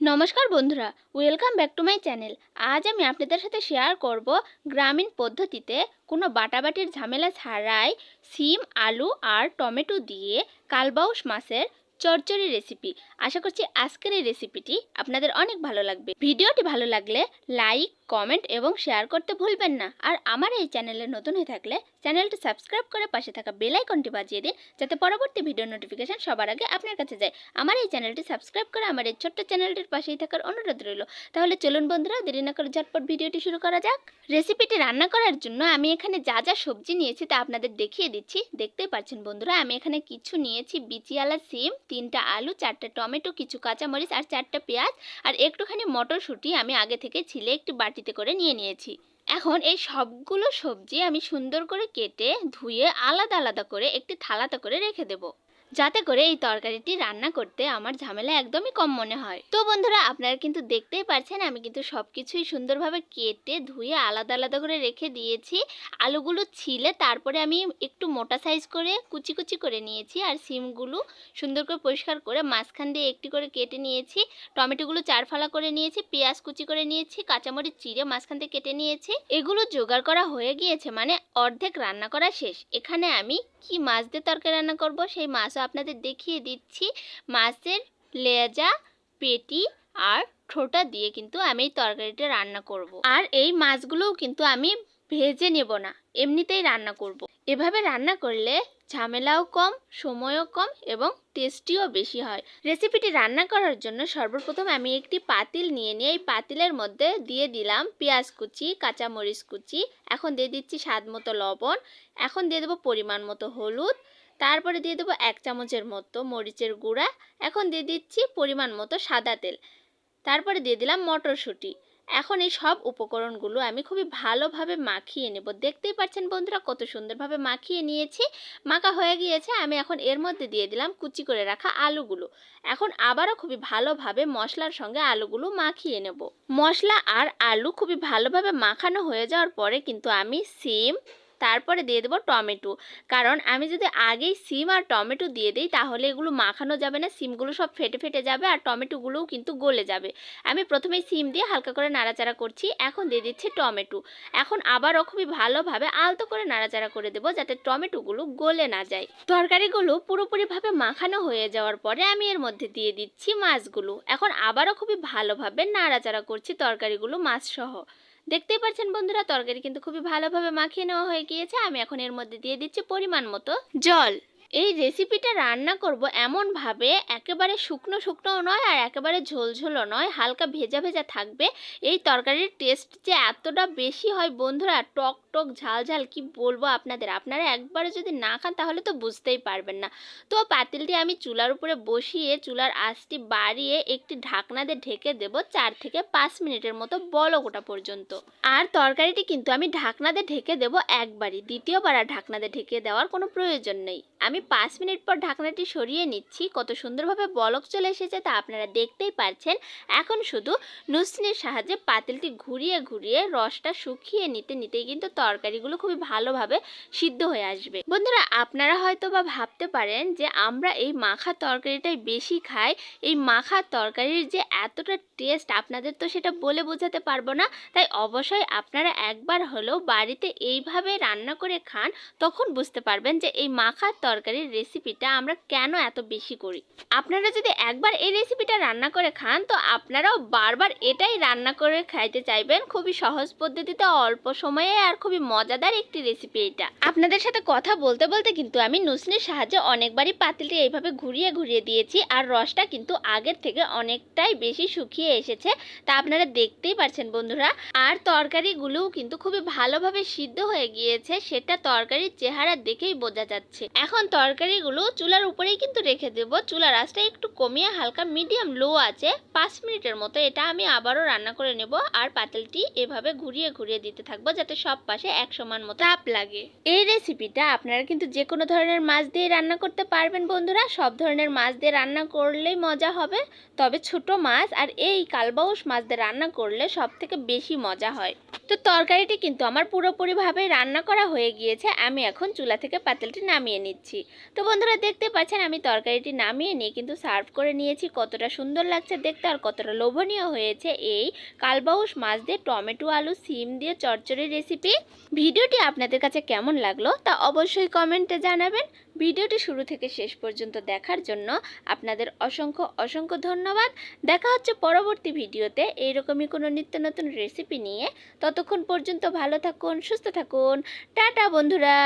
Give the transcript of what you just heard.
নমস্কার বন্ধুরা, welcome back to my channel. আজ আমি আপনাদের সাথে শেয়ার করব গ্রামীণ পদ্ধতিতে কোনো বাটাবাটির ঝামেলা ছাড়াই সিম, আলু আর টমেটো দিয়ে কালবাউস মাছের চচ্চড়ি রেসিপি। আশা করছি আজকের এই রেসিপিটি আপনাদের অনেক ভালো লাগবে। ভিডিওটি ভালো লাগলে লাইক, কমেন্ট এবং শেয়ার করতে ভুলবেন না। আর আমার এই চ্যানেলে নতুন হয়ে থাকলে চ্যানেলটি সাবস্ক্রাইব করে পাশে থাকা বেল আইকনটি বাজিয়ে দিন, যাতে পরবর্তী ভিডিও নোটিফিকেশন সবার আগে আপনার কাছে যায়। আমার এই চ্যানেলটি সাবস্ক্রাইব করে আমার এই ছোট্ট চ্যানেলটির পাশেই থাকার অনুরোধ রইল। তাহলে চলুন বন্ধুরা, দেরি না করে ঝটপট ভিডিওটি শুরু করা যাক। রেসিপিটি রান্না করার জন্য আমি এখানে যা যা সবজি নিয়েছি তা আপনাদের দেখিয়ে দিচ্ছি। দেখতেই পাচ্ছেন বন্ধুরা, আমি এখানে কিছু নিয়েছি বিচিওয়ালা সিম, 3টা আলু, 4টা টমেটো, কিছু কাঁচামরিচ আর 4টা পেঁয়াজ আর একটুখানি মটরশুঁটি আমি আগে থেকে ছিলে একটি বাটিতে করে নিয়েছি। এখন এই সবগুলো সবজি আমি সুন্দর করে কেটে ধুয়ে আলাদা আলাদা করে একটি থালাতে করে রেখে দেবো, যাতে করে এই তরকারিটি রান্না করতে আমার ঝামেলা একদমই কম মনে হয়। তো বন্ধুরা, আপনারা কিন্তু দেখতেই পাচ্ছেন আমি কিন্তু সব কিছুই সুন্দরভাবে কেটে ধুয়ে আলাদা আলাদা করে রেখে দিয়েছি। আলুগুলো ছিলে তারপরে আমি একটু মোটা সাইজ করে কুচি কুচি করে নিয়েছি, আর সিমগুলো সুন্দর করে পরিষ্কার করে মাঝখান দিয়ে একটি করে কেটে নিয়েছি। টমেটোগুলো 4 ফালা করে নিয়েছি, পেঁয়াজ কুচি করে নিয়েছি, কাঁচামরিচ চিড়ে মাঝখান থেকে কেটে নিয়েছি। এগুলো জোগাড় করা হয়ে গিয়েছে, মানে অর্ধেক রান্না করা শেষ। এখানে আমি কি মাছ দিয়ে তরকারি রান্না করব সেই মাছও আপনাদের দেখিয়ে দিচ্ছি। মাছের লেজা, পেটি আর ঠোঁটা দিয়ে কিন্তু আমি এই তরকারিটা রান্না করব। আর এই মাছগুলোও কিন্তু আমি ভেজে নেব না, এমনিতেই রান্না করব। এভাবে রান্না করলে ঝামেলাও কম, সময়ও কম এবং টেস্টিও বেশি হয়। রেসিপিটি রান্না করার জন্য সর্বপ্রথম আমি একটি পাতিল নিয়ে এই পাতিলের মধ্যে দিয়ে দিলাম পেঁয়াজ কুচি, কাঁচামরিচ কুচি, এখন দিয়ে দিচ্ছি স্বাদ মতো লবণ, এখন দিয়ে দেবো পরিমাণ মতো হলুদ, তারপরে দিয়ে দেবো 1 চামচের মতো মরিচের গুঁড়া, এখন দিয়ে দিচ্ছি পরিমাণ মতো সাদা তেল, তারপরে দিয়ে দিলাম মটরশুঁটি। এখন এই সব উপকরণগুলো আমি খুবই ভালোভাবে মাখিয়ে নেব। দেখতেই পাচ্ছেন বন্ধুরা কত সুন্দরভাবে মাখিয়ে নিয়েছি। মাখা হয়ে গিয়েছে, আমি এখন এর মধ্যে দিয়ে দিলাম কুচি করে রাখা আলুগুলো। এখন আবারও খুবই ভালোভাবে মশলার সঙ্গে আলুগুলো মাখিয়ে নেব। মশলা আর আলু খুবই ভালোভাবে মাখানো হয়ে যাওয়ার পরে কিন্তু আমি সিম, তারপরে দিয়ে দেবো টমেটো। কারণ আমি যদি আগেই সিম আর টমেটো দিয়ে দিই তাহলে এগুলো মাখানো যাবে না, সিমগুলো সব ফেটে ফেটে যাবে আর টমেটোগুলোও কিন্তু গলে যাবে। আমি প্রথমেই সিম দিয়ে হালকা করে নাড়াচাড়া করছি, এখন দিয়ে দিচ্ছি টমেটো। এখন আবারও খুবই ভালোভাবে আলতো করে নাড়াচাড়া করে দেবো, যাতে টমেটোগুলো গলে না যায়। তরকারিগুলো পুরোপুরিভাবে মাখানো হয়ে যাওয়ার পরে আমি এর মধ্যে দিয়ে দিচ্ছি মাছগুলো। এখন আবারও খুবই ভালোভাবে নাড়াচাড়া করছি তরকারিগুলো মাছ সহ। দেখতেই পাচ্ছেন বন্ধুরা, তরকারি কিন্তু খুবই ভালোভাবে মাখিয়ে নেওয়া হয়ে গিয়েছে। আমি এখন এর মধ্যে দিয়ে দিচ্ছি পরিমাণ মতো জল। এই রেসিপিটা রান্না করব এমনভাবে একেবারে শুকনো শুকনোও নয় আর একেবারে ঝোলঝোলও নয়, হালকা ভেজা ভেজা থাকবে। এই তরকারির টেস্ট যে এতটা বেশি হয় বন্ধুরা, টক টক ঝাল ঝাল কি বলবো আপনাদের, আপনারা একবারে যদি না খান তাহলে তো বুঝতেই পারবেন না। তো পাতিলটি আমি চুলার উপরে বসিয়ে চুলার আঁচটি বাড়িয়ে একটি ঢাকনা দিয়ে ঢেকে দেব 4 থেকে 5 মিনিটের মতো বলক ওঠা পর্যন্ত। আর তরকারিটি কিন্তু আমি ঢাকনা দিয়ে ঢেকে দেব একবারই, দ্বিতীয়বার আর ঢাকনা দিয়ে ঢেকে দেওয়ার কোনো প্রয়োজন নেই। আমি 5 মিনিট পর ঢাকনাটি সরিয়ে নিচ্ছি। কত সুন্দরভাবে বলক চলে এসেছে তা আপনারা দেখতেই পাচ্ছেন। এখন শুধু নুসনির সাহায্যে পাতিলটি ঘুরিয়ে ঘুরিয়ে রসটা শুকিয়ে নিতেই কিন্তু তরকারিগুলো খুবই ভালোভাবে সিদ্ধ হয়ে আসবে। বন্ধুরা, আপনারা হয়তো বা ভাবতে পারেন যে আমরা এই মাখা তরকারিটাই বেশি খাই, এই মাখা তরকারির যে এতটা টেস্ট আপনাদের তো সেটা বলে বোঝাতে পারবো না। তাই অবশ্যই আপনারা একবার হলেও বাড়িতে এইভাবে রান্না করে খান, তখন বুঝতে পারবেন যে এই মাখা তরকারির রেসিপিটা আমরা কেন এত বেশি করি। আপনারা যদি একবার এই রেসিপিটা রান্না করে খান তো আপনারাও বারবার এটাই রান্না করে খাইতে চাইবেন। খুবই সহজ পদ্ধতিতে, অল্প সময়ে আর খুবই মজাদার একটি রেসিপি এটা। আপনাদের সাথে কথা বলতে বলতে কিন্তু আমি নুসনির সাহায্যে অনেকবারই পাতিলটি এইভাবে ঘুরিয়ে ঘুরিয়ে দিয়েছি, আর রসটা কিন্তু আগের থেকে অনেকটাই বেশি শুকিয়ে এসেছে, তা আপনারা দেখতেই পাচ্ছেন বন্ধুরা। আর তরকারিগুলোও কিন্তু খুবই ভালোভাবে সিদ্ধ হয়ে গিয়েছে, সেটা তরকারির চেহারা দেখেই বোঝা যাচ্ছে। এখন তরকারিগুলো চুলার উপরেই কিন্তু রেখে দেব। চুলার আঁচটা একটু কমিয়ে হালকা মিডিয়াম লো আছে 5 মিনিটের মতো এটা আমি আবারও রান্না করে নেব। আর পাতিলটি এভাবে ঘুরিয়ে ঘুরিয়ে দিতে থাকবো, যাতে সব পাশে পাশে এক সমান মতো তাপ লাগে। এই রেসিপিটা আপনারা কিন্তু যে কোনো ধরনের মাছ দিয়ে রান্না করতে পারবেন বন্ধুরা, সব ধরনের মাছ দিয়ে রান্না করলেই মজা হবে। তবে ছোট মাছ আর এই কালবাউস মাছ দিয়ে রান্না করলে সব থেকে বেশি মজা হয়। তো তরকারিটি কিন্তু আমার পুরোপুরিভাবে রান্না করা হয়ে গিয়েছে। আমি এখন চুলা থেকে পাতিলটি নামিয়ে নিচ্ছি। তো বন্ধুরা দেখতে পাচ্ছেন আমি তরকারিটি নামিয়ে নিয়ে কিন্তু সার্ভ করে নিয়েছি। কতটা সুন্দর লাগছে দেখতে আর কতটা লোভনীয় হয়েছে এই কালবাউস মাছ দিয়ে টমেটো আলু সিম দিয়ে চচ্চড়ি রেসিপি। ভিডিওটি আপনাদের কাছে কেমন লাগলো তা অবশ্যই কমেন্টে জানাবেন। ভিডিওটি শুরু থেকে শেষ পর্যন্ত দেখার জন্য আপনাদের অসংখ্য অসংখ্য ধন্যবাদ। দেখা হচ্ছে পরবর্তী ভিডিওতে এইরকমই কোনো নিত্য নতুন রেসিপি নিয়ে। ততক্ষণ পর্যন্ত ভালো থাকুন, সুস্থ থাকুন। টাটা বন্ধুরা।